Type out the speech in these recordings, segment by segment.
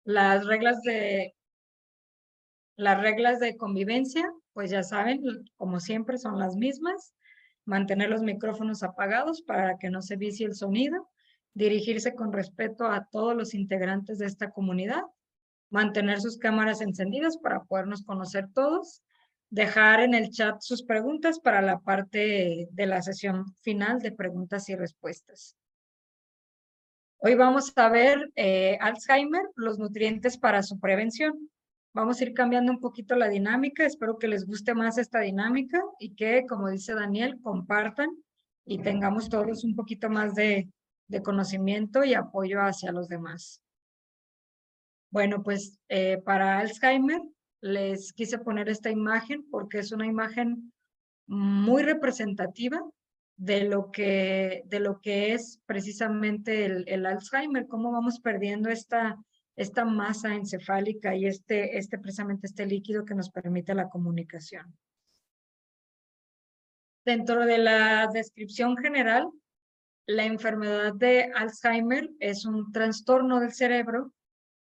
Las reglas de convivencia, pues ya saben, como siempre, son las mismas. Mantener los micrófonos apagados para que no se vicie el sonido. Dirigirse con respeto a todos los integrantes de esta comunidad. Mantener sus cámaras encendidas para podernos conocer todos. Dejar en el chat sus preguntas para la parte de la sesión final de preguntas y respuestas. Hoy vamos a ver Alzheimer, los nutrientes para su prevención. Vamos a ir cambiando un poquito la dinámica. Espero que les guste más esta dinámica y que, como dice Daniel, compartan y tengamos todos un poquito más de conocimiento y apoyo hacia los demás. Bueno, pues para Alzheimer les quise poner esta imagen porque es una imagen muy representativa de lo que es precisamente el Alzheimer, cómo vamos perdiendo esta masa encefálica y precisamente este líquido que nos permite la comunicación. Dentro de la descripción general, la enfermedad de Alzheimer es un trastorno del cerebro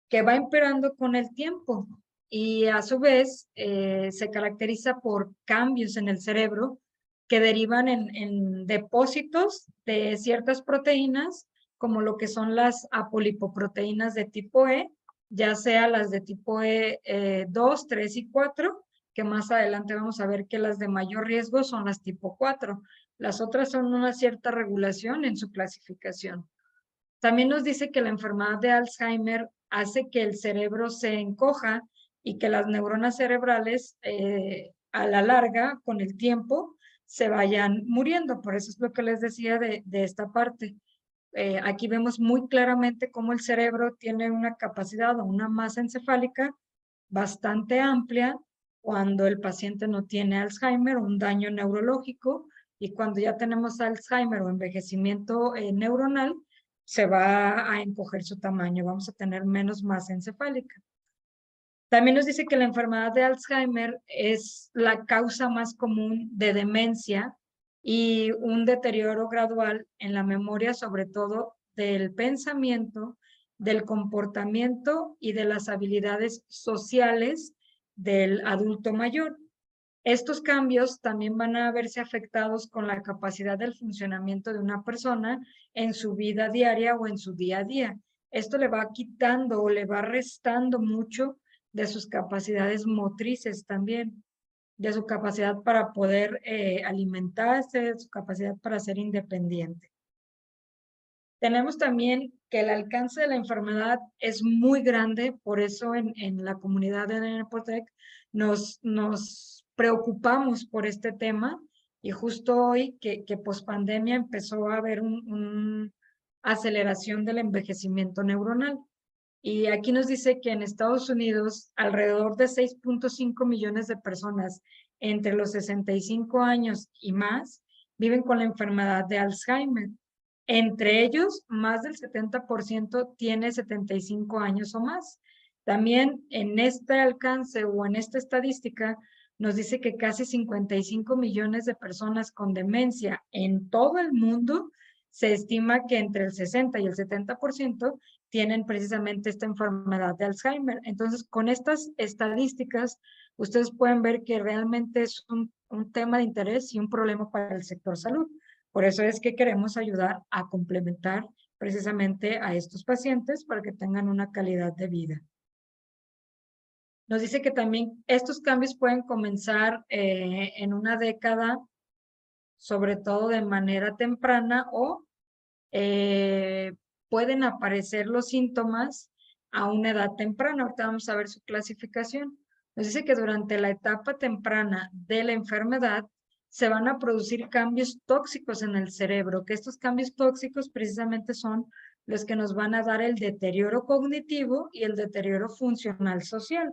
que va empeorando con el tiempo y a su vez se caracteriza por cambios en el cerebro que derivan en depósitos de ciertas proteínas, como lo que son las apolipoproteínas de tipo E, ya sea las de tipo E 2, 3 y 4, que más adelante vamos a ver que las de mayor riesgo son las tipo 4. Las otras son una cierta regulación en su clasificación. También nos dice que la enfermedad de Alzheimer hace que el cerebro se encoja y que las neuronas cerebrales a la larga, con el tiempo, se vayan muriendo. Por eso es lo que les decía de esta parte. Aquí vemos muy claramente cómo el cerebro tiene una capacidad o una masa encefálica bastante amplia cuando el paciente no tiene Alzheimer o un daño neurológico, y cuando ya tenemos Alzheimer o envejecimiento neuronal, se va a encoger su tamaño, vamos a tener menos masa encefálica. También nos dice que la enfermedad de Alzheimer es la causa más común de demencia y un deterioro gradual en la memoria, sobre todo del pensamiento, del comportamiento y de las habilidades sociales del adulto mayor. Estos cambios también van a verse afectados con la capacidad del funcionamiento de una persona en su vida diaria o en su día a día. Esto le va quitando o le va restando mucho de sus capacidades motrices también, de su capacidad para poder alimentarse, de su capacidad para ser independiente. Tenemos también que el alcance de la enfermedad es muy grande, por eso en la comunidad de Nepotec nos preocupamos por este tema, y justo hoy que pospandemia empezó a haber una aceleración del envejecimiento neuronal. Y aquí nos dice que en Estados Unidos alrededor de 6.5 millones de personas entre los 65 años y más viven con la enfermedad de Alzheimer. Entre ellos, más del 70% tiene 75 años o más. También en este alcance o en esta estadística nos dice que casi 55 millones de personas con demencia en todo el mundo, se estima que entre el 60 y el 70% tienen precisamente esta enfermedad de Alzheimer. Entonces, con estas estadísticas, ustedes pueden ver que realmente es un tema de interés y un problema para el sector salud. Por eso es que queremos ayudar a complementar precisamente a estos pacientes para que tengan una calidad de vida. Nos dice que también estos cambios pueden comenzar en una década, sobre todo de manera temprana, o pueden aparecer los síntomas a una edad temprana. Ahorita vamos a ver su clasificación. Nos dice que durante la etapa temprana de la enfermedad se van a producir cambios tóxicos en el cerebro, que estos cambios tóxicos precisamente son los que nos van a dar el deterioro cognitivo y el deterioro funcional social.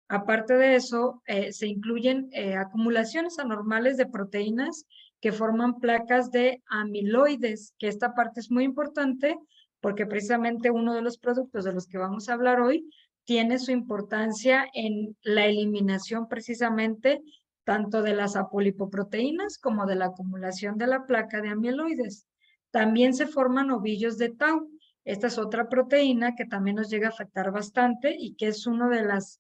Aparte de eso, se incluyen acumulaciones anormales de proteínas que forman placas de amiloides, que esta parte es muy importante porque precisamente uno de los productos de los que vamos a hablar hoy tiene su importancia en la eliminación precisamente tanto de las apolipoproteínas como de la acumulación de la placa de amiloides. También se forman ovillos de tau, Esta es otra proteína que también nos llega a afectar bastante y que es una de las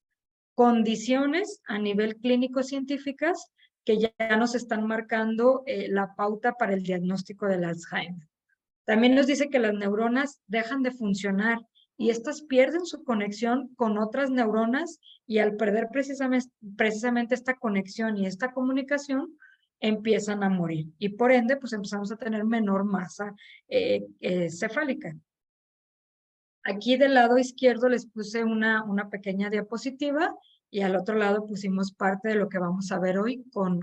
condiciones a nivel clínico científicas que ya nos están marcando la pauta para el diagnóstico del Alzheimer. También nos dice que las neuronas dejan de funcionar y estas pierden su conexión con otras neuronas y al perder precisamente esta conexión y esta comunicación, empiezan a morir y por ende pues empezamos a tener menor masa cefálica. Aquí del lado izquierdo les puse una pequeña diapositiva y al otro lado pusimos parte de lo que vamos a ver hoy con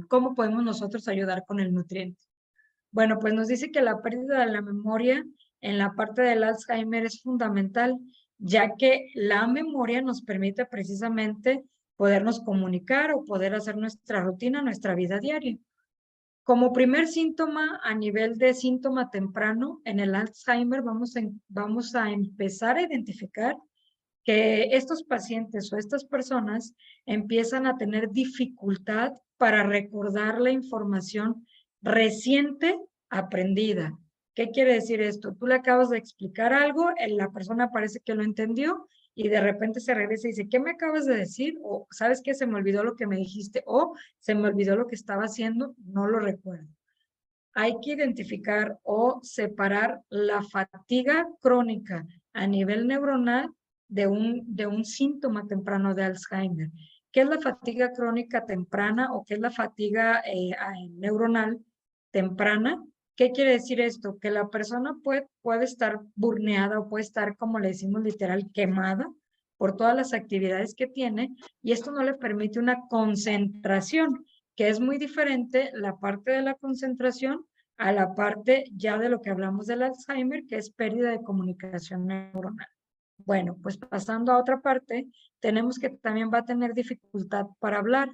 cómo podemos nosotros ayudar con el nutriente. Bueno, pues nos dice que la pérdida de la memoria en la parte del Alzheimer es fundamental, ya que la memoria nos permite precisamente podernos comunicar o poder hacer nuestra rutina, nuestra vida diaria. Como primer síntoma, a nivel de síntoma temprano, en el Alzheimer vamos a empezar a identificar que estos pacientes o estas personas empiezan a tener dificultad para recordar la información reciente aprendida. ¿Qué quiere decir esto? Tú le acabas de explicar algo, la persona parece que lo entendió y de repente se regresa y dice, ¿qué me acabas de decir? O, ¿sabes qué? Se me olvidó lo que me dijiste o se me olvidó lo que estaba haciendo, no lo recuerdo. Hay que identificar o separar la fatiga crónica a nivel neuronal de un síntoma temprano de Alzheimer. ¿Qué es la fatiga crónica temprana o qué es la fatiga neuronal temprana? ¿Qué quiere decir esto? Que la persona puede estar burneada o puede estar, como le decimos literal, quemada por todas las actividades que tiene y esto no le permite una concentración, que es muy diferente la parte de la concentración a la parte ya de lo que hablamos del Alzheimer, que es pérdida de comunicación neuronal. Bueno, pues pasando a otra parte, tenemos que también va a tener dificultad para hablar.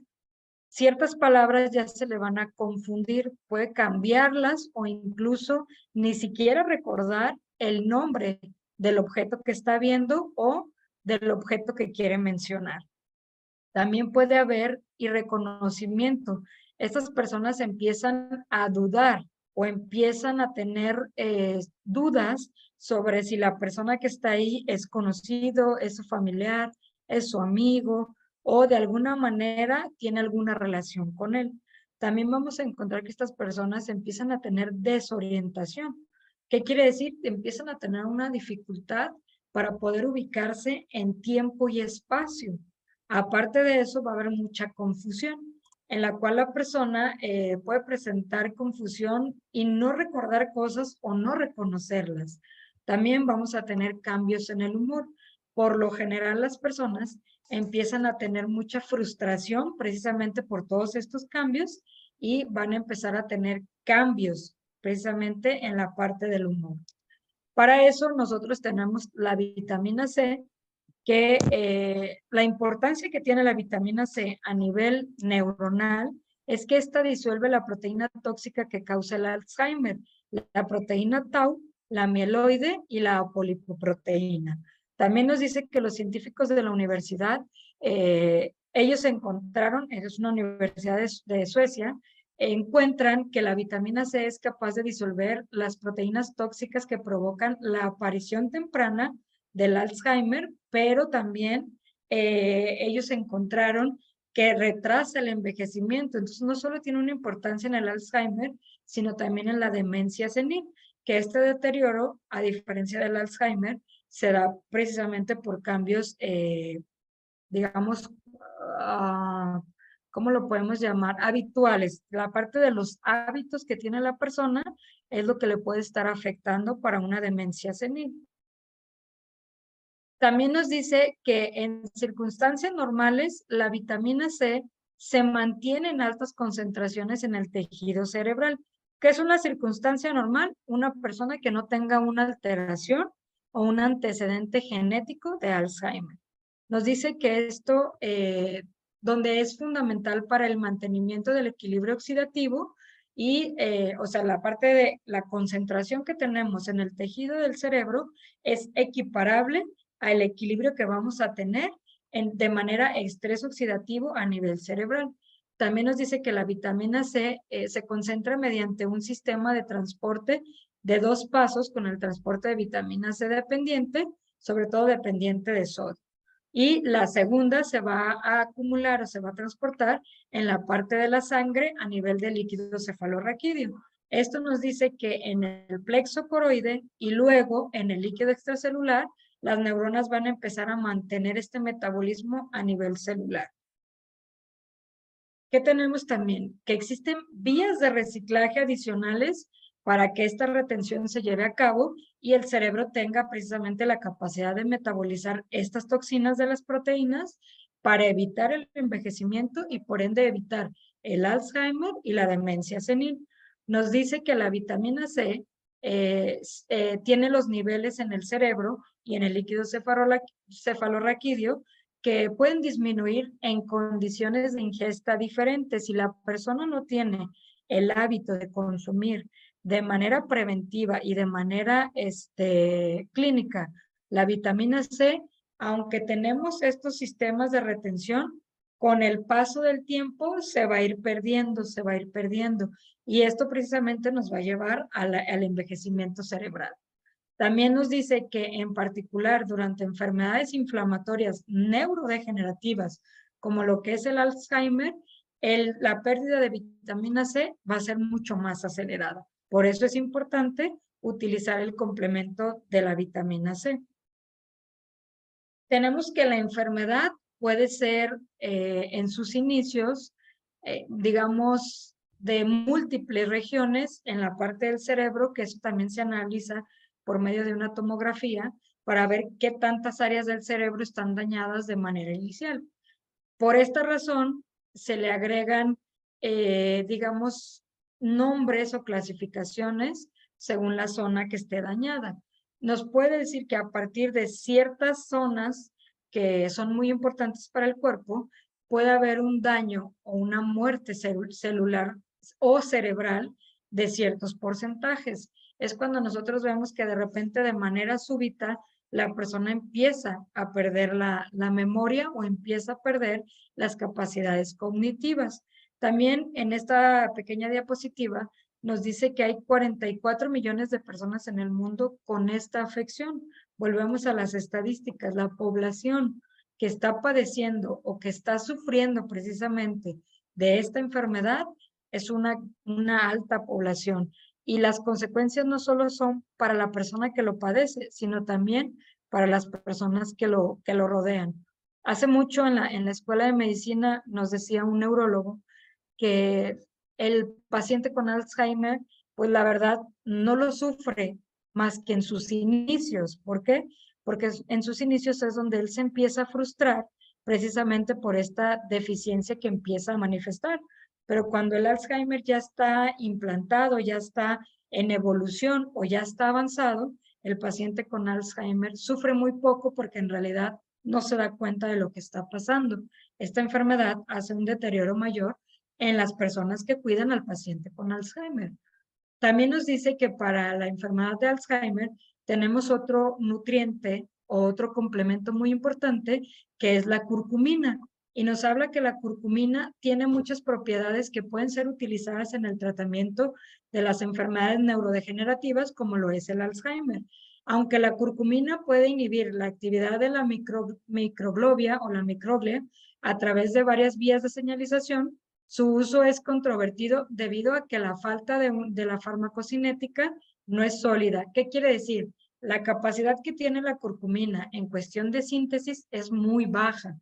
Ciertas palabras ya se le van a confundir, puede cambiarlas o incluso ni siquiera recordar el nombre del objeto que está viendo o del objeto que quiere mencionar. También puede haber irreconocimiento. Estas personas empiezan a dudar o empiezan a tener dudas sobre si la persona que está ahí es conocido, es su familiar, es su amigo o de alguna manera tiene alguna relación con él. También vamos a encontrar que estas personas empiezan a tener desorientación. ¿Qué quiere decir? Empiezan a tener una dificultad para poder ubicarse en tiempo y espacio. Aparte de eso, va a haber mucha confusión, en la cual la persona puede presentar confusión y no recordar cosas o no reconocerlas. También vamos a tener cambios en el humor. Por lo general, las personas empiezan a tener mucha frustración precisamente por todos estos cambios y van a empezar a tener cambios precisamente en la parte del humor. Para eso nosotros tenemos la vitamina C, que la importancia que tiene la vitamina C a nivel neuronal es que esta disuelve la proteína tóxica que causa el Alzheimer, la proteína tau, la mieloide y la apolipoproteína. También nos dice que los científicos de la universidad, ellos encontraron, es una universidad de Suecia, encuentran que la vitamina C es capaz de disolver las proteínas tóxicas que provocan la aparición temprana del Alzheimer, pero también ellos encontraron que retrasa el envejecimiento. Entonces, no solo tiene una importancia en el Alzheimer, sino también en la demencia senil, que este deterioro, a diferencia del Alzheimer, se da precisamente por cambios, digamos, ¿cómo lo podemos llamar? Habituales. La parte de los hábitos que tiene la persona es lo que le puede estar afectando para una demencia senil. También nos dice que en circunstancias normales la vitamina C se mantiene en altas concentraciones en el tejido cerebral. ¿Qué es una circunstancia normal? Una persona que no tenga una alteración o un antecedente genético de Alzheimer. Nos dice que esto, donde es fundamental para el mantenimiento del equilibrio oxidativo y, o sea, la parte de la concentración que tenemos en el tejido del cerebro es equiparable al equilibrio que vamos a tener de manera estrés oxidativo a nivel cerebral. También nos dice que la vitamina C se concentra mediante un sistema de transporte de 2 pasos con el transporte de vitamina C dependiente, sobre todo dependiente de sodio. Y la segunda se va a acumular o se va a transportar en la parte de la sangre a nivel del líquido cefalorraquídeo. Esto nos dice que en el plexo coroide y luego en el líquido extracelular, las neuronas van a empezar a mantener este metabolismo a nivel celular. ¿Qué tenemos también? Que existen vías de reciclaje adicionales para que esta retención se lleve a cabo y el cerebro tenga precisamente la capacidad de metabolizar estas toxinas de las proteínas para evitar el envejecimiento y por ende evitar el Alzheimer y la demencia senil. Nos dice que la vitamina C tiene los niveles en el cerebro y en el líquido cefalorraquídeo que pueden disminuir en condiciones de ingesta diferentes. Si la persona no tiene el hábito de consumir de manera preventiva y de manera clínica la vitamina C, aunque tenemos estos sistemas de retención, con el paso del tiempo se va a ir perdiendo, se va a ir perdiendo. Y esto precisamente nos va a llevar al envejecimiento cerebral. También nos dice que en particular durante enfermedades inflamatorias neurodegenerativas, como lo que es el Alzheimer, la pérdida de vitamina C va a ser mucho más acelerada. Por eso es importante utilizar el complemento de la vitamina C. Tenemos que la enfermedad puede ser en sus inicios, digamos, de múltiples regiones en la parte del cerebro, que eso también se analiza por medio de una tomografía para ver qué tantas áreas del cerebro están dañadas de manera inicial. Por esta razón, se le agregan, digamos, nombres o clasificaciones según la zona que esté dañada. Nos puede decir que a partir de ciertas zonas que son muy importantes para el cuerpo, puede haber un daño o una muerte celular o cerebral de ciertos porcentajes. Es cuando nosotros vemos que de repente de manera súbita la persona empieza a perder la memoria o empieza a perder las capacidades cognitivas. También en esta pequeña diapositiva nos dice que hay 44 millones de personas en el mundo con esta afección. Volvemos a las estadísticas, la población que está padeciendo o que está sufriendo precisamente de esta enfermedad es una alta población. Y las consecuencias no solo son para la persona que lo padece, sino también para las personas que lo rodean. Hace mucho en la escuela de medicina nos decía un neurólogo que el paciente con Alzheimer, pues la verdad no lo sufre más que en sus inicios. ¿Por qué? Porque en sus inicios es donde él se empieza a frustrar precisamente por esta deficiencia que empieza a manifestar. Pero cuando el Alzheimer ya está implantado, ya está en evolución o ya está avanzado, el paciente con Alzheimer sufre muy poco porque en realidad no se da cuenta de lo que está pasando. Esta enfermedad hace un deterioro mayor en las personas que cuidan al paciente con Alzheimer. También nos dice que para la enfermedad de Alzheimer tenemos otro nutriente o otro complemento muy importante que es la curcumina. Y nos habla que la curcumina tiene muchas propiedades que pueden ser utilizadas en el tratamiento de las enfermedades neurodegenerativas como lo es el Alzheimer. Aunque la curcumina puede inhibir la actividad de la microglobia o la microglia a través de varias vías de señalización, su uso es controvertido debido a que la falta de la farmacocinética no es sólida. ¿Qué quiere decir? La capacidad que tiene la curcumina en cuestión de síntesis es muy baja,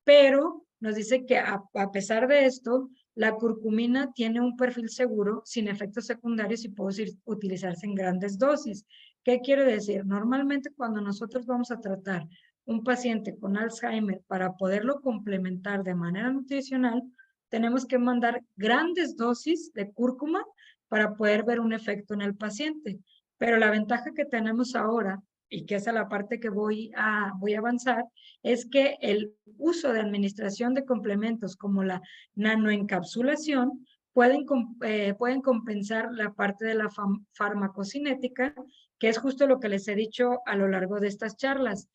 pero nos dice que a pesar de esto, la curcumina tiene un perfil seguro, sin efectos secundarios y puede utilizarse en grandes dosis. ¿Qué quiere decir? Normalmente cuando nosotros vamos a tratar un paciente con Alzheimer para poderlo complementar de manera nutricional, tenemos que mandar grandes dosis de cúrcuma para poder ver un efecto en el paciente. Pero la ventaja que tenemos ahora, y que es a la parte que voy a avanzar, es que el uso de administración de complementos como la nanoencapsulación pueden compensar la parte de la farmacocinética, que es justo lo que les he dicho a lo largo de estas charlas.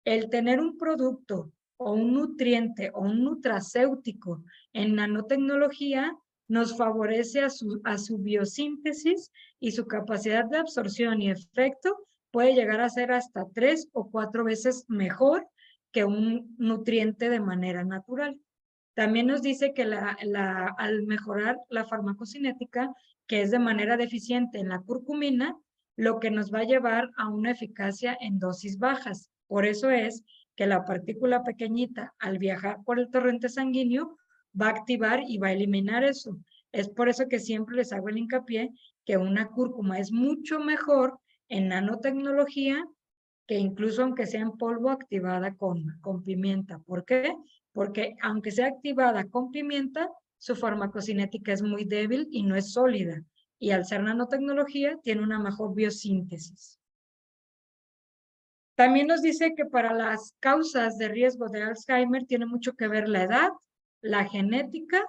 El tener un producto o un nutriente o un nutracéutico en nanotecnología nos favorece a su biosíntesis y su capacidad de absorción y efecto puede llegar a ser hasta 3 o 4 veces mejor que un nutriente de manera natural. También nos dice que al mejorar la farmacocinética, que es de manera deficiente en la curcumina, lo que nos va a llevar a una eficacia en dosis bajas. Por eso es que la partícula pequeñita, al viajar por el torrente sanguíneo, va a activar y va a eliminar eso. Es por eso que siempre les hago el hincapié que una cúrcuma es mucho mejor en nanotecnología que incluso aunque sea en polvo activada con pimienta. ¿Por qué? Porque aunque sea activada con pimienta, su farmacocinética es muy débil y no es sólida. Y al ser nanotecnología, tiene una mejor biosíntesis. También nos dice que para las causas de riesgo de Alzheimer tiene mucho que ver la edad, la genética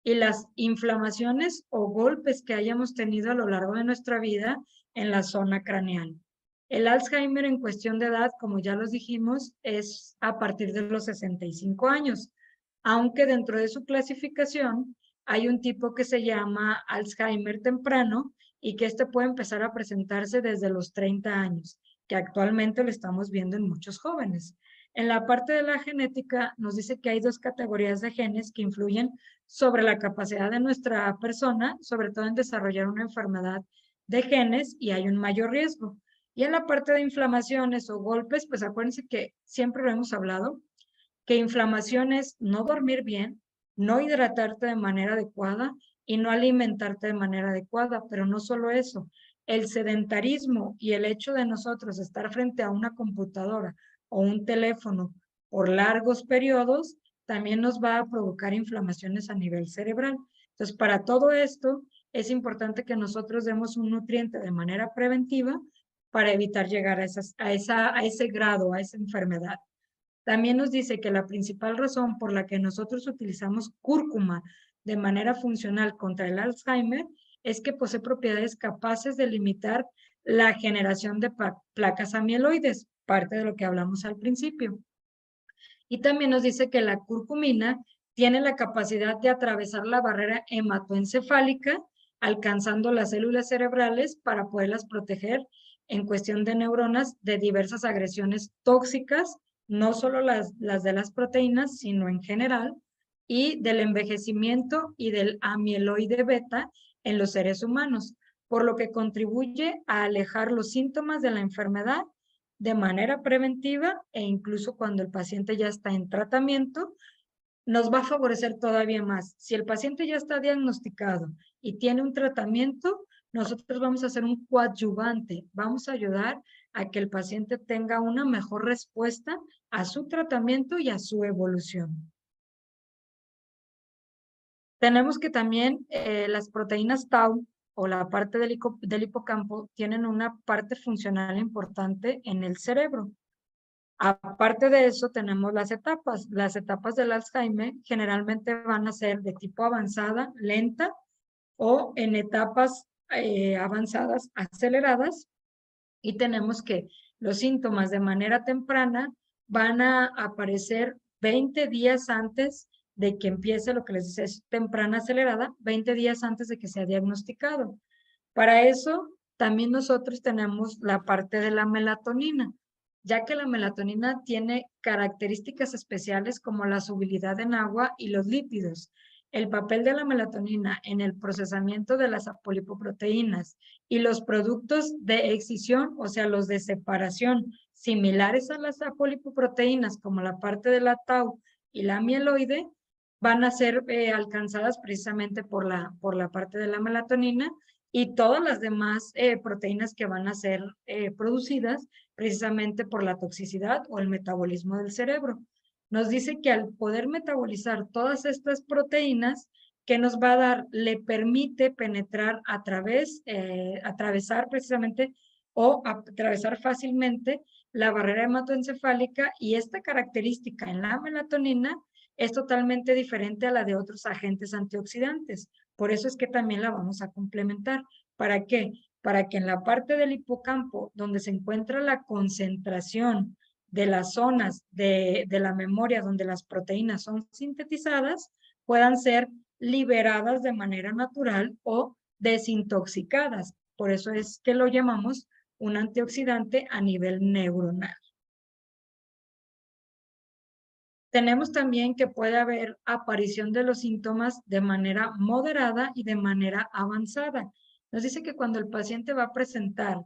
y las inflamaciones o golpes que hayamos tenido a lo largo de nuestra vida en la zona craneal. El Alzheimer en cuestión de edad, como ya los dijimos, es a partir de los 65 años, aunque dentro de su clasificación hay un tipo que se llama Alzheimer temprano y que este puede empezar a presentarse desde los 30 años, que actualmente lo estamos viendo en muchos jóvenes. En la parte de la genética nos dice que hay 2 categorías de genes que influyen sobre la capacidad de nuestra persona, sobre todo en desarrollar una enfermedad de genes y hay un mayor riesgo. Y en la parte de inflamaciones o golpes, pues acuérdense que siempre lo hemos hablado, que inflamación es no dormir bien, no hidratarte de manera adecuada y no alimentarte de manera adecuada, pero no solo eso, el sedentarismo y el hecho de nosotros estar frente a una computadora o un teléfono por largos periodos también nos va a provocar inflamaciones a nivel cerebral. Entonces, para todo esto es importante que nosotros demos un nutriente de manera preventiva para evitar llegar a ese grado, a esa enfermedad. También nos dice que la principal razón por la que nosotros utilizamos cúrcuma de manera funcional contra el Alzheimer es que posee propiedades capaces de limitar la generación de placas amiloides, parte de lo que hablamos al principio. Y también nos dice que la curcumina tiene la capacidad de atravesar la barrera hematoencefálica, alcanzando las células cerebrales para poderlas proteger en cuestión de neuronas de diversas agresiones tóxicas, no solo las de las proteínas, sino en general, y del envejecimiento y del amiloide beta en los seres humanos, por lo que contribuye a alejar los síntomas de la enfermedad de manera preventiva e incluso cuando el paciente ya está en tratamiento, nos va a favorecer todavía más. Si el paciente ya está diagnosticado y tiene un tratamiento, nosotros vamos a hacer un coadyuvante, vamos a ayudar a que el paciente tenga una mejor respuesta a su tratamiento y a su evolución. Tenemos que también las proteínas Tau o la parte del hipocampo tienen una parte funcional importante en el cerebro. Aparte de eso, tenemos las etapas. Las etapas del Alzheimer generalmente van a ser de tipo avanzada, lenta, o en etapas avanzadas, aceleradas. Y tenemos que los síntomas de manera temprana van a aparecer 20 días antes de que empiece lo que les dice es temprana acelerada, 20 días antes de que sea diagnosticado. Para eso, también nosotros tenemos la parte de la melatonina, ya que la melatonina tiene características especiales como la solubilidad en agua y los lípidos. El papel de la melatonina en el procesamiento de las apolipoproteínas y los productos de excisión, o sea, los de separación, similares a las apolipoproteínas, como la parte de la tau y la mieloide, van a ser alcanzadas precisamente por la parte de la melatonina y todas las demás proteínas que van a ser producidas precisamente por la toxicidad o el metabolismo del cerebro. Nos dice que al poder metabolizar todas estas proteínas, ¿qué nos va a dar? Le permite penetrar atravesar precisamente o atravesar fácilmente la barrera hematoencefálica y esta característica en la melatonina es totalmente diferente a la de otros agentes antioxidantes. Por eso es que también la vamos a complementar. ¿Para qué? Para que en la parte del hipocampo, donde se encuentra la concentración de las zonas de la memoria donde las proteínas son sintetizadas, puedan ser liberadas de manera natural o desintoxicadas. Por eso es que lo llamamos un antioxidante a nivel neuronal. Tenemos también que puede haber aparición de los síntomas de manera moderada y de manera avanzada. Nos dice que cuando el paciente va a presentar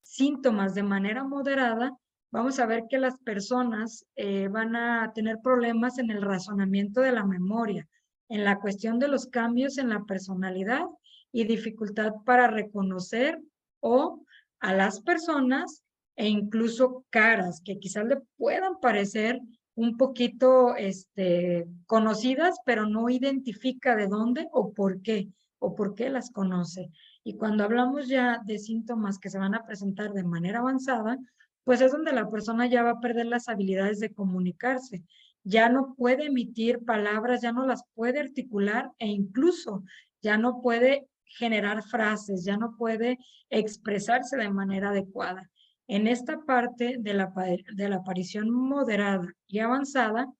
síntomas de manera moderada, vamos a ver que las personas van a tener problemas en el razonamiento de la memoria, en la cuestión de los cambios en la personalidad y dificultad para reconocer o a las personas e incluso caras que quizás le puedan parecer un poquito conocidas, pero no identifica de dónde o por qué las conoce. Y cuando hablamos ya de síntomas que se van a presentar de manera avanzada, pues es donde la persona ya va a perder las habilidades de comunicarse. Ya no puede emitir palabras, ya no las puede articular e incluso ya no puede generar frases, ya no puede expresarse de manera adecuada. En esta parte de la aparición moderada y avanzada,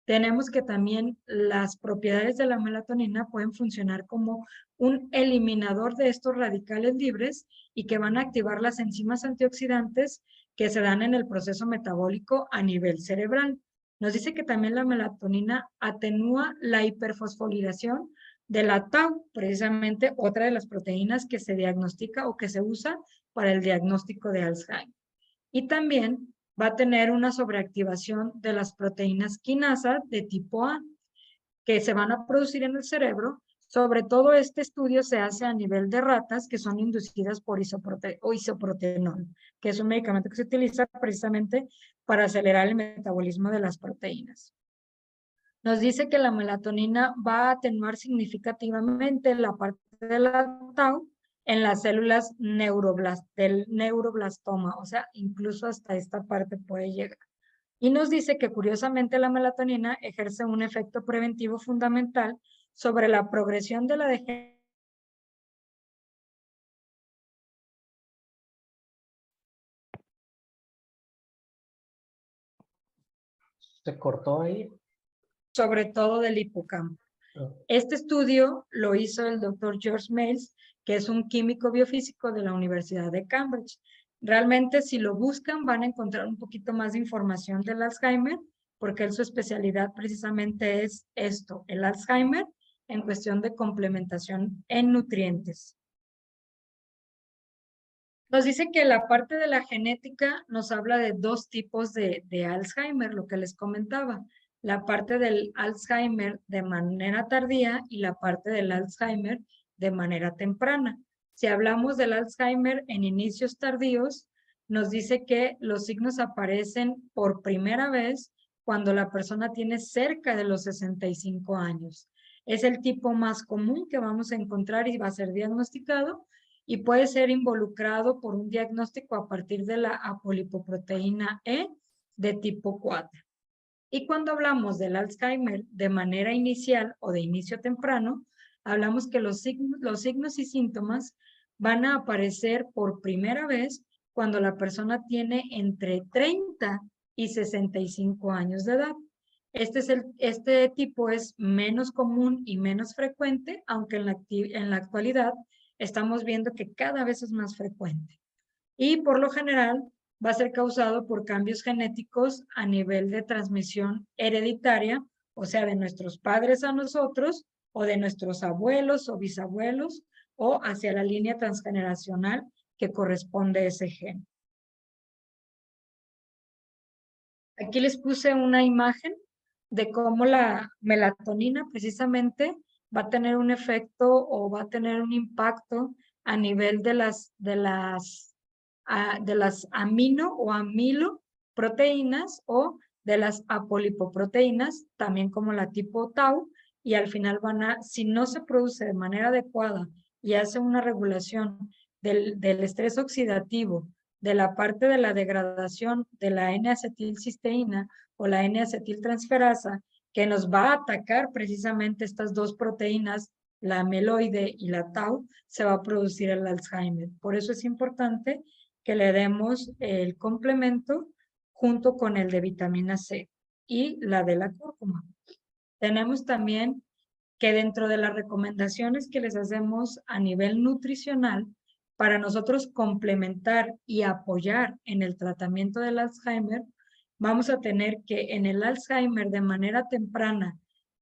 tenemos que también las propiedades de la melatonina pueden funcionar como un eliminador de estos radicales libres y que van a activar las enzimas antioxidantes que se dan en el proceso metabólico a nivel cerebral. Nos dice que también la melatonina atenúa la hiperfosforilación de la tau, precisamente otra de las proteínas que se diagnostica o que se usa para el diagnóstico de Alzheimer. Y también va a tener una sobreactivación de las proteínas quinasa de tipo A que se van a producir en el cerebro. Sobre todo este estudio se hace a nivel de ratas que son inducidas por isoprotenol, que es un medicamento que se utiliza precisamente para acelerar el metabolismo de las proteínas. Nos dice que la melatonina va a atenuar significativamente la parte de la tau en las células del neuroblastoma, o sea, incluso hasta esta parte puede llegar. Y nos dice que curiosamente la melatonina ejerce un efecto preventivo fundamental sobre la progresión de la degeneración. ¿Se cortó ahí? Sobre todo del hipocampo. Este estudio lo hizo el doctor George Males, que es un químico biofísico de la Universidad de Cambridge. Realmente, si lo buscan, van a encontrar un poquito más de información del Alzheimer, porque su especialidad precisamente es esto, el Alzheimer, en cuestión de complementación en nutrientes. Nos dice que la parte de la genética nos habla de dos tipos de Alzheimer, lo que les comentaba. La parte del Alzheimer de manera tardía y la parte del Alzheimer de manera temprana. Si hablamos del Alzheimer en inicios tardíos, nos dice que los signos aparecen por primera vez cuando la persona tiene cerca de los 65 años. Es el tipo más común que vamos a encontrar y va a ser diagnosticado y puede ser involucrado por un diagnóstico a partir de la apolipoproteína E de tipo 4. Y cuando hablamos del Alzheimer de manera inicial o de inicio temprano, hablamos que los signos y síntomas van a aparecer por primera vez cuando la persona tiene entre 30 y 65 años de edad. Este tipo es menos común y menos frecuente, aunque en la actualidad estamos viendo que cada vez es más frecuente. Y por lo general va a ser causado por cambios genéticos a nivel de transmisión hereditaria, o sea, de nuestros padres a nosotros, o de nuestros abuelos o bisabuelos, o hacia la línea transgeneracional que corresponde a ese gen. Aquí les puse una imagen de cómo la melatonina precisamente va a tener un efecto o va a tener un impacto a nivel de las amino o amiloproteínas o de las apolipoproteínas, también como la tipo tau, y al final si no se produce de manera adecuada y hace una regulación del estrés oxidativo, de la parte de la degradación de la N-acetilcisteína o la N-acetiltransferasa, que nos va a atacar precisamente estas dos proteínas, la amiloide y la tau, se va a producir el Alzheimer. Por eso es importante que le demos el complemento junto con el de vitamina C y la de la cúrcuma. Tenemos también que dentro de las recomendaciones que les hacemos a nivel nutricional, para nosotros complementar y apoyar en el tratamiento del Alzheimer, vamos a tener que en el Alzheimer de manera temprana,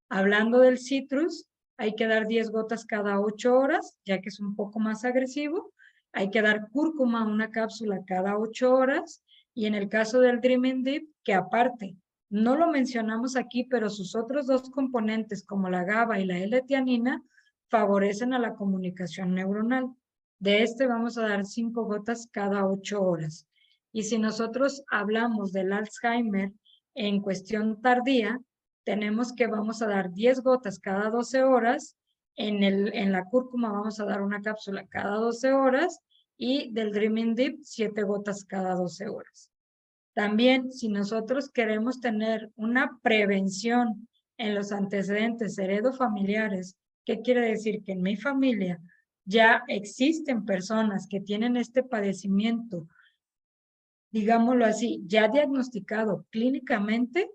hablando del citrus, hay que dar 10 gotas cada 8 horas, ya que es un poco más agresivo. Hay que dar cúrcuma, una cápsula cada 8 horas. Y en el caso del Dreaming Deep, que aparte, no lo mencionamos aquí, pero sus otros dos componentes, como la GABA y la L-tianina, favorecen a la comunicación neuronal. De este vamos a dar 5 gotas cada 8 horas. Y si nosotros hablamos del Alzheimer en cuestión tardía, tenemos que vamos a dar 10 gotas cada 12 horas. En la cúrcuma vamos a dar una cápsula cada 12 horas y del Dreaming Deep 7 gotas cada 12 horas. También, si nosotros queremos tener una prevención en los antecedentes heredofamiliares, ¿qué quiere decir? Que en mi familia ya existen personas que tienen este padecimiento, digámoslo así, ya diagnosticado clínicamente,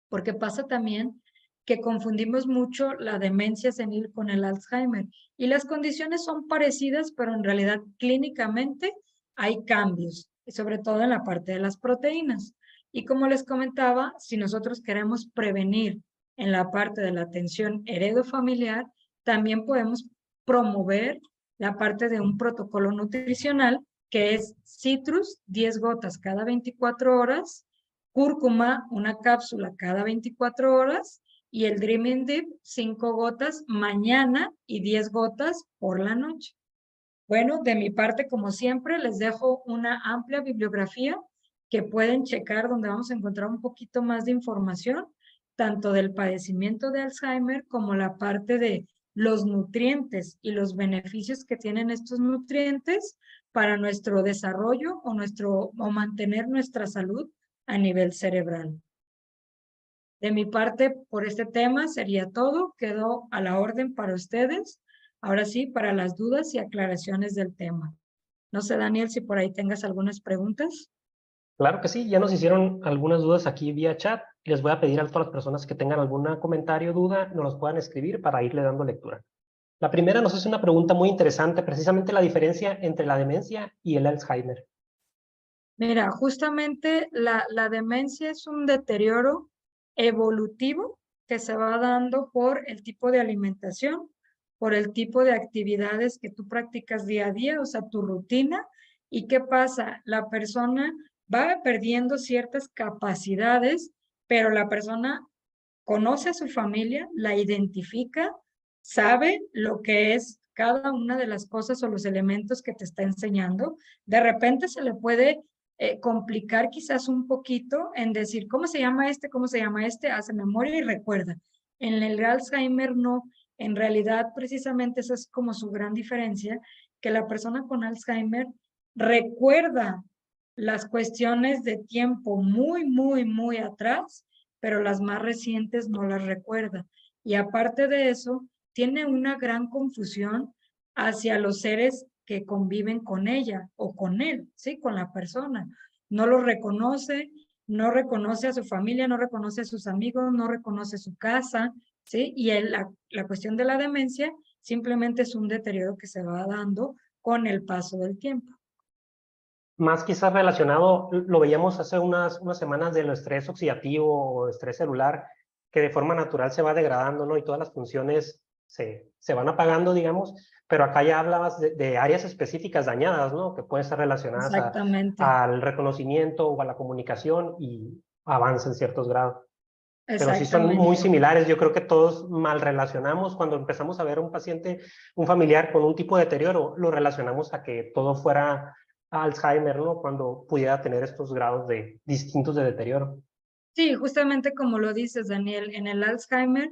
porque pasa también que confundimos mucho la demencia senil con el Alzheimer y las condiciones son parecidas, pero en realidad clínicamente hay cambios, sobre todo en la parte de las proteínas. Y como les comentaba, si nosotros queremos prevenir en la parte de la atención heredofamiliar, también podemos promover la parte de un protocolo nutricional que es citrus, 10 gotas cada 24 horas, cúrcuma, una cápsula cada 24 horas y el Dreaming Deep, 5 gotas mañana y 10 gotas por la noche. Bueno, de mi parte, como siempre, les dejo una amplia bibliografía que pueden checar donde vamos a encontrar un poquito más de información, tanto del padecimiento de Alzheimer como la parte de los nutrientes y los beneficios que tienen estos nutrientes para nuestro desarrollo o mantener nuestra salud a nivel cerebral. De mi parte, por este tema sería todo. Quedo a la orden para ustedes. Ahora sí, para las dudas y aclaraciones del tema. No sé, Daniel, si por ahí tengas algunas preguntas. Claro que sí, ya nos hicieron algunas dudas aquí vía chat. Les voy a pedir a todas las personas que tengan algún comentario o duda, nos los puedan escribir para irle dando lectura. La primera nos hace una pregunta muy interesante, precisamente la diferencia entre la demencia y el Alzheimer. Mira, justamente la demencia es un deterioro evolutivo que se va dando por el tipo de alimentación, por el tipo de actividades que tú practicas día a día, o sea, tu rutina. ¿Y qué pasa? La persona va perdiendo ciertas capacidades, pero la persona conoce a su familia, la identifica, sabe lo que es cada una de las cosas o los elementos que te está enseñando. De repente se le puede complicar quizás un poquito en decir, ¿cómo se llama este? ¿Cómo se llama este? Hace memoria y recuerda. En el Alzheimer no. En realidad, precisamente esa es como su gran diferencia, que la persona con Alzheimer recuerda las cuestiones de tiempo muy, muy, muy atrás, pero las más recientes no las recuerda. Y aparte de eso, tiene una gran confusión hacia los seres que conviven con ella o con él, ¿sí? Con la persona. No lo reconoce, no reconoce a su familia, no reconoce a sus amigos, no reconoce su casa, ¿sí? Y la cuestión de la demencia simplemente es un deterioro que se va dando con el paso del tiempo. Más quizás relacionado, lo veíamos hace unas semanas del estrés oxidativo o estrés celular, que de forma natural se va degradando, ¿no? Y todas las funciones se van apagando, digamos, pero acá ya hablabas de áreas específicas dañadas, ¿no? Que pueden estar relacionadas Exactamente, al reconocimiento o a la comunicación y avanza en ciertos grados. Pero sí son muy exactamente. similares. Yo creo que todos mal relacionamos cuando empezamos a ver a un paciente, un familiar con un tipo de deterioro, lo relacionamos a que todo fuera Alzheimer, ¿no? Cuando pudiera tener estos grados distintos de deterioro. Sí, justamente como lo dices, Daniel, en el Alzheimer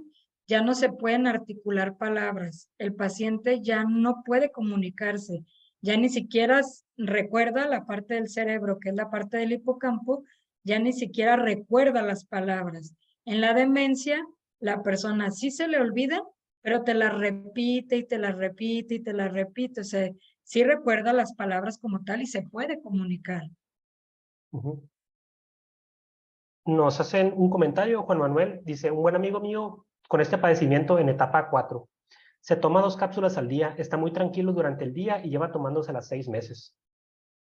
ya no se pueden articular palabras. El paciente ya no puede comunicarse, ya ni siquiera recuerda la parte del cerebro, que es la parte del hipocampo, ya ni siquiera recuerda las palabras. En la demencia, la persona sí se le olvida, pero te la repite y te la repite y te la repite. O sea, sí recuerda las palabras como tal y se puede comunicar. Nos hacen un comentario, Juan Manuel, dice, un buen amigo mío con este padecimiento en etapa 4. Se toma 2 cápsulas al día, está muy tranquilo durante el día y lleva tomándoselas 6 meses.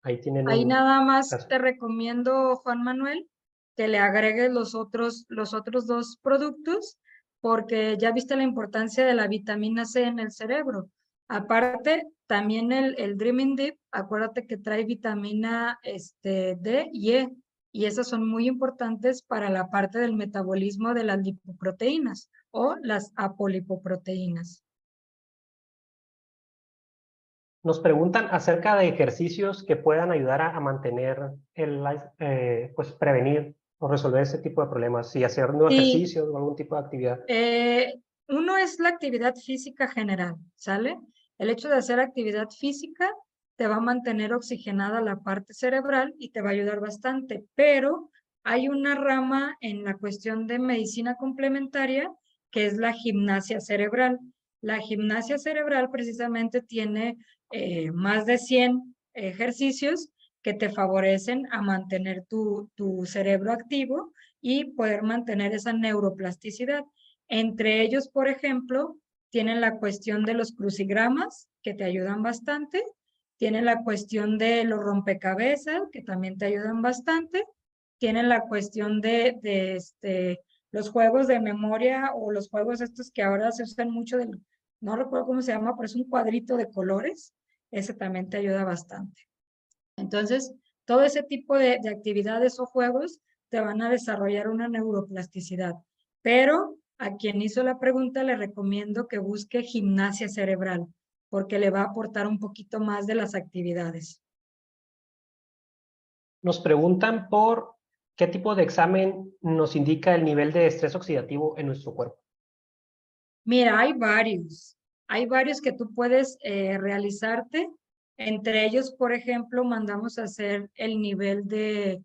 Ahí tienen Ahí un nada más caso. te recomiendo, Juan Manuel, que le agregues los otros dos productos, porque ya viste la importancia de la vitamina C en el cerebro. Aparte, también el Dreaming Deep, acuérdate que trae vitamina D y E, y esas son muy importantes para la parte del metabolismo de las lipoproteínas o las apolipoproteínas. Nos preguntan acerca de ejercicios que puedan ayudar a mantener pues prevenir o resolver ese tipo de problemas, si hacer nuevos Sí, ejercicios o algún tipo de actividad. uno es la actividad física general, ¿sale? El hecho de hacer actividad física te va a mantener oxigenada la parte cerebral y te va a ayudar bastante, pero hay una rama en la cuestión de medicina complementaria que es la gimnasia cerebral. La gimnasia cerebral precisamente tiene más de 100 ejercicios que te favorecen a mantener tu cerebro activo y poder mantener esa neuroplasticidad. Entre ellos, por ejemplo, tienen la cuestión de los crucigramas, que te ayudan bastante. Tienen la cuestión de los rompecabezas, que también te ayudan bastante. Tienen la cuestión de los juegos de memoria o los juegos estos que ahora se usan mucho, no recuerdo cómo se llama, pero es un cuadrito de colores. Ese también te ayuda bastante. Entonces, todo ese tipo de actividades o juegos te van a desarrollar una neuroplasticidad. Pero a quien hizo la pregunta le recomiendo que busque gimnasia cerebral, porque le va a aportar un poquito más de las actividades. Nos preguntan por qué tipo de examen nos indica el nivel de estrés oxidativo en nuestro cuerpo. Mira, hay varios. Hay varios que tú puedes realizarte. Entre ellos, por ejemplo, mandamos a hacer el nivel de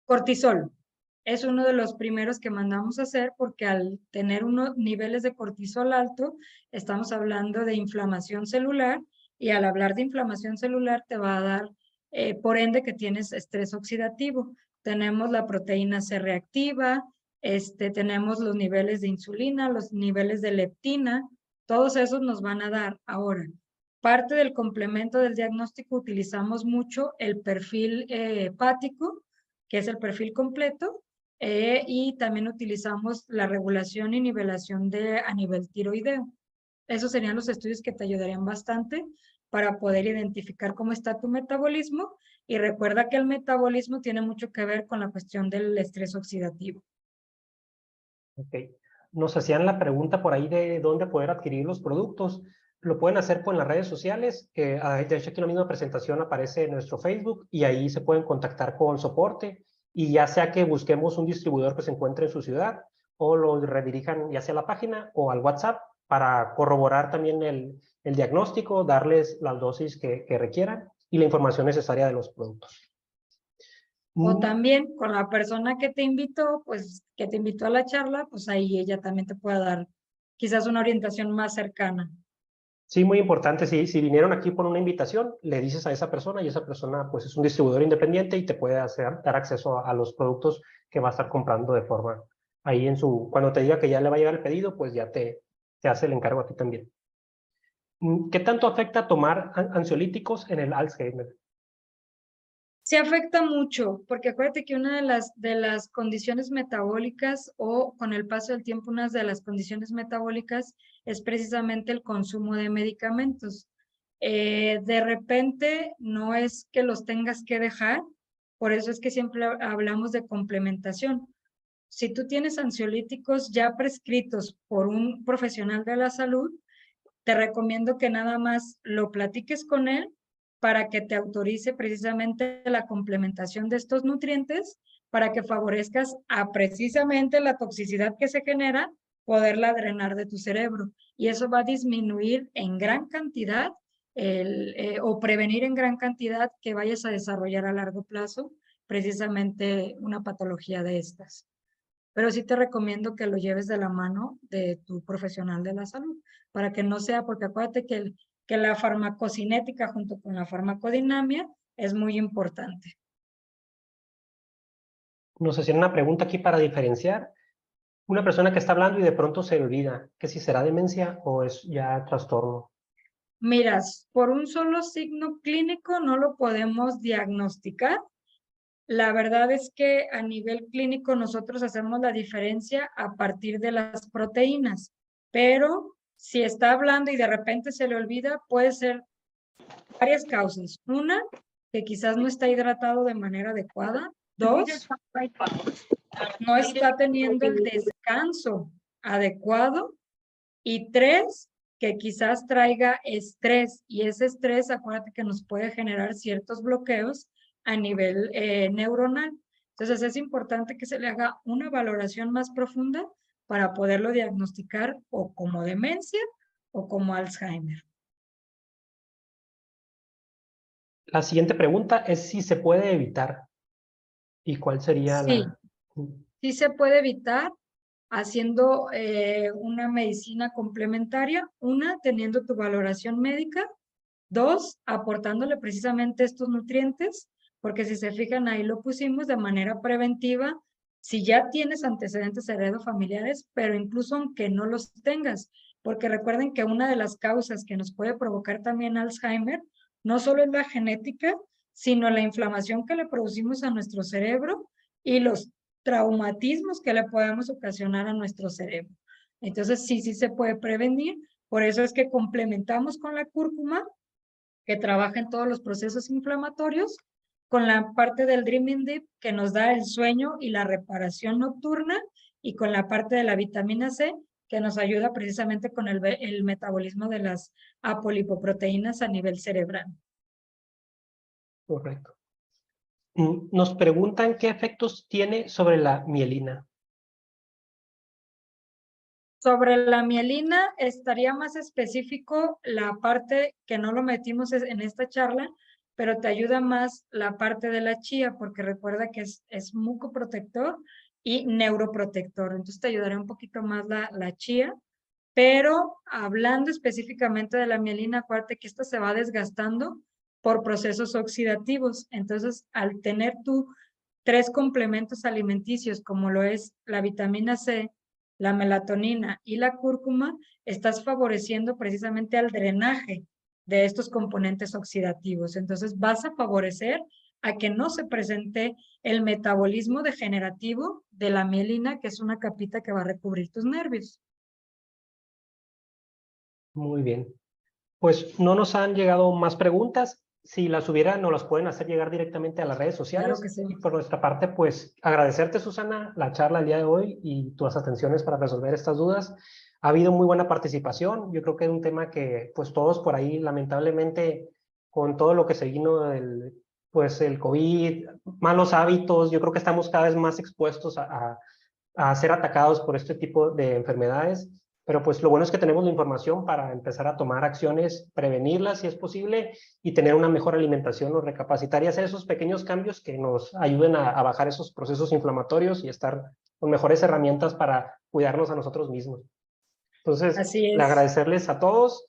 cortisol. Es uno de los primeros que mandamos a hacer porque al tener unos niveles de cortisol alto, estamos hablando de inflamación celular y al hablar de inflamación celular te va a dar, por ende, que tienes estrés oxidativo. Tenemos la proteína C reactiva, tenemos los niveles de insulina, los niveles de leptina, todos esos nos van a dar. Ahora, parte del complemento del diagnóstico utilizamos mucho el perfil hepático, que es el perfil completo, y también utilizamos la regulación y nivelación a nivel tiroideo. Esos serían los estudios que te ayudarían bastante para poder identificar cómo está tu metabolismo y recuerda que el metabolismo tiene mucho que ver con la cuestión del estrés oxidativo. Okay. Nos hacían la pregunta por ahí de dónde poder adquirir los productos. Lo pueden hacer por las redes sociales. De hecho, aquí en la misma presentación aparece nuestro Facebook y ahí se pueden contactar con soporte. Y ya sea que busquemos un distribuidor que se encuentre en su ciudad o lo redirijan ya sea a la página o al WhatsApp para corroborar también el diagnóstico, darles las dosis que requieran y la información necesaria de los productos. O también con la persona que te invitó, pues que te invitó a la charla, pues ahí ella también te puede dar quizás una orientación más cercana. Sí, muy importante. Si vinieron aquí por una invitación, le dices a esa persona y esa persona pues es un distribuidor independiente y te puede dar acceso a los productos que va a estar comprando de forma ahí cuando te diga que ya le va a llegar el pedido, pues ya te hace el encargo a ti también. ¿Qué tanto afecta tomar ansiolíticos en el Alzheimer? Se afecta mucho, porque acuérdate que una de las condiciones metabólicas o con el paso del tiempo, una de las condiciones metabólicas es precisamente el consumo de medicamentos. De repente no es que los tengas que dejar, por eso es que siempre hablamos de complementación. Si tú tienes ansiolíticos ya prescritos por un profesional de la salud, te recomiendo que nada más lo platiques con él para que te autorice precisamente la complementación de estos nutrientes para que favorezcas a precisamente la toxicidad que se genera, poderla drenar de tu cerebro. Y eso va a disminuir en gran cantidad o prevenir en gran cantidad que vayas a desarrollar a largo plazo precisamente una patología de estas. Pero sí te recomiendo que lo lleves de la mano de tu profesional de la salud, para que no sea, porque acuérdate que la farmacocinética junto con la farmacodinamia es muy importante. Nos hacían una pregunta aquí para diferenciar. Una persona que está hablando y de pronto se le olvida, que si será demencia o es ya trastorno. Miras, por un solo signo clínico no lo podemos diagnosticar. La verdad es que a nivel clínico nosotros hacemos la diferencia a partir de las proteínas, pero si está hablando y de repente se le olvida, puede ser varias causas. Una, que quizás no está hidratado de manera adecuada. Dos, no está teniendo el descanso adecuado. Y tres, que quizás traiga estrés. Y ese estrés, acuérdate que nos puede generar ciertos bloqueos a nivel neuronal. Entonces es importante que se le haga una valoración más profunda para poderlo diagnosticar o como demencia o como Alzheimer. La siguiente pregunta es si se puede evitar y cuál sería Sí, la... sí se puede evitar haciendo una medicina complementaria, una, teniendo tu valoración médica, dos, aportándole precisamente estos nutrientes, porque si se fijan ahí lo pusimos de manera preventiva, si ya tienes antecedentes heredofamiliares, pero incluso aunque no los tengas, porque recuerden que una de las causas que nos puede provocar también Alzheimer no solo es la genética, sino la inflamación que le producimos a nuestro cerebro y los traumatismos que le podemos ocasionar a nuestro cerebro. Entonces, sí se puede prevenir. Por eso es que complementamos con la cúrcuma, que trabaja en todos los procesos inflamatorios, con la parte del Dreaming Deep, que nos da el sueño y la reparación nocturna, y con la parte de la vitamina C, que nos ayuda precisamente con el metabolismo de las apolipoproteínas a nivel cerebral. Correcto. Nos preguntan qué efectos tiene sobre la mielina. Sobre la mielina, estaría más específico la parte que no lo metimos en esta charla, pero te ayuda más la parte de la chía, porque recuerda que es mucoprotector y neuroprotector. Entonces te ayudará un poquito más la chía. Pero hablando específicamente de la mielina, acuérdate que esta se va desgastando por procesos oxidativos. Entonces, al tener tú tres complementos alimenticios, como lo es la vitamina C, la melatonina y la cúrcuma, estás favoreciendo precisamente al drenaje de estos componentes oxidativos. Entonces, vas a favorecer a que no se presente el metabolismo degenerativo de la mielina, que es una capita que va a recubrir tus nervios. Muy bien. Pues no nos han llegado más preguntas. Si las hubiera, nos las pueden hacer llegar directamente a las redes Claro sociales. que sí. Y por nuestra parte, pues agradecerte, Susana, la charla el día de hoy y tus atenciones para resolver estas dudas. Ha habido muy buena participación. Yo creo que es un tema que, pues todos por ahí, lamentablemente, con todo lo que se vino pues el COVID, malos hábitos, yo creo que estamos cada vez más expuestos a ser atacados por este tipo de enfermedades. Pero pues lo bueno es que tenemos la información para empezar a tomar acciones, prevenirlas si es posible y tener una mejor alimentación o recapacitar y hacer esos pequeños cambios que nos ayuden a bajar esos procesos inflamatorios y estar con mejores herramientas para cuidarnos a nosotros mismos. Entonces, Así le es. agradecerles a todos,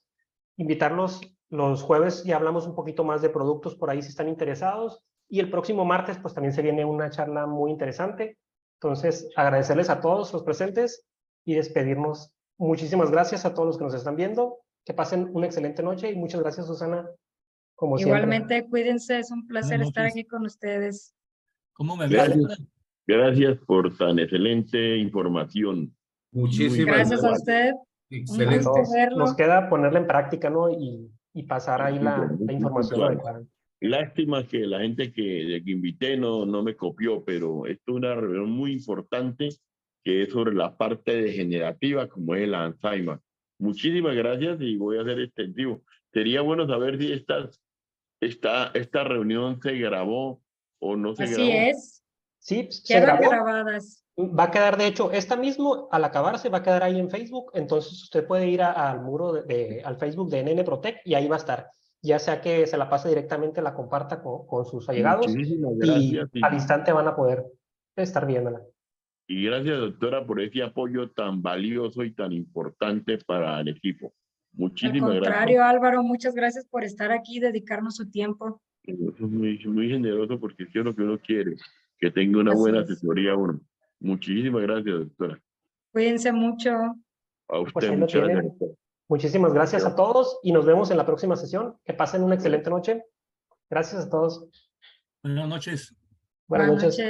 invitarlos los jueves, ya hablamos un poquito más de productos por ahí si están interesados y el próximo martes pues también se viene una charla muy interesante. Entonces, agradecerles a todos los presentes y despedirnos. Muchísimas gracias a todos los que nos están viendo. Que pasen una excelente noche y muchas gracias, Susana, como siempre. Igualmente, cuídense, es un Buenas placer estar noches. aquí con ustedes. ¿Cómo me ves? Gracias, gracias por tan excelente información. Muchísimas Gracias a gracias. usted, un Excelente. gusto Nos verlo. queda ponerla en práctica, ¿no? Y pasar ahí Sí, la sí, información claro. adecuada. Lástima que la gente que invité no me copió, pero esto es una reunión muy importante que es sobre la parte degenerativa como es el Alzheimer. Muchísimas gracias y voy a hacer extensivo. Sería bueno saber si esta reunión se grabó o no se Así grabó. es, Sí, se quedan grabó. grabadas. Va a quedar, de hecho, esta mismo, al acabarse, va a quedar ahí en Facebook. Entonces, usted puede ir al muro, al Facebook de NN Protect y ahí va a estar. Ya sea que se la pase directamente, la comparta con sus allegados Muchísimas y gracias al instante van a poder estar viéndola. y gracias, doctora, por ese apoyo tan valioso y tan importante para el equipo. Al Muchísimas gracias. contrario, Álvaro, muchas gracias por estar aquí y dedicarnos su tiempo. Eso es muy generoso porque eso es lo que uno quiere, que tenga una Así buena es. asesoría uno. Muchísimas gracias, doctora. Cuídense mucho. A Pues usted, ahí lo muchas gracias. tienen. doctor. Muchísimas gracias a todos y nos vemos en la próxima sesión. Que pasen una excelente noche. Gracias a todos. Buenas noches. Buenas Buenas noches. noches.